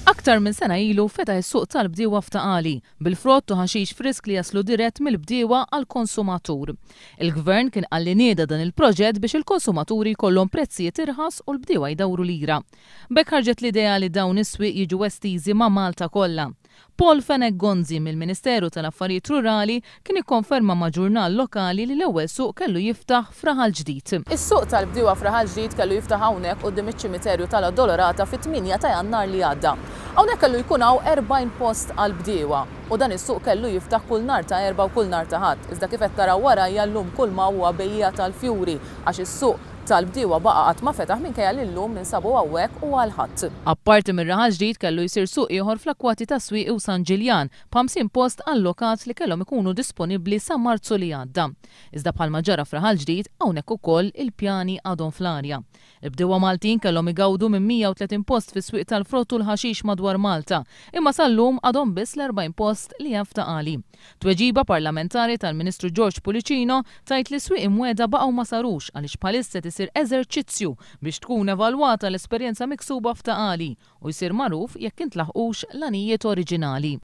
Aktar minn sena ilu fetaħ is-suq tal-bdiewa f'Taqali bil-frott u ħaxix frisk li jaslu dirett mill-bdiewa għall-konsumatur. Il-Gvern kien qalli nieda dan il-proġett biex il-konsumaturi jkollhom prezzijiet irħas u l-bdiewa jdawru lira. Bekk ħarġet l-idea li dawn is-swieq jiġu estiżi ma' Malta kollha. Paul Fenek Gonzi mill-Ministeru tal-Affarijiet Rurali kien ikkonferma ma' ġurnal lokali li l-ewwel suq kellu jiftaħ f'Raħal Ġdid. Is-suq tal-bdiewa f'Raħal Ġdid kellu jiftaħ hawnhekk quddiem iċ-ċimiterju tal-Addolorata fit-8 ta' Jannar li għadda. Hawnhekk kellu jkun hawn 40 post għall-bdiewa u dan is-suq kellu jiftaħ kull nhar ta' Erbgħa u kull nhar ta' Ħadd. Iżda kif qed taraw wara llum kull ma huwa bejja tal-fjuri għax is-suq tal-bdiewa baqa' qatt ma fetaħ minkejja li llum ninsabu hawnhekk u għal ħadd. Apparti minn Raħal Ġdid kellu jsir suq ieħor fl-Akkwati ta' Swieq u San Ġiljan b'50 post allokat li kellhom ikunu disponibbli sa Marzu li għadda. Iżda bħalma ġara f'Raħal Ġdid hawnhekk ukoll il-pjani għadhom fl-arja. Il-bdiewa Maltin kellhom igawdu minn 130 post fis-swieq tal-frott u l-ħaxix madwar Malta, imma sal-lum għadhom biss l-40 post li hemm f'Taqali. Tweġiba parlamentari tal-Ministru George Pulicino tajt li swieq imwiegħda baqgħu ma sarux għaliex bħalissa isir eżerċizzju biex tkun evalwata l-esperjenza miksuba f'Taqali u jsir magħruf jekk intlaħqux l-għanijiet oriġinali.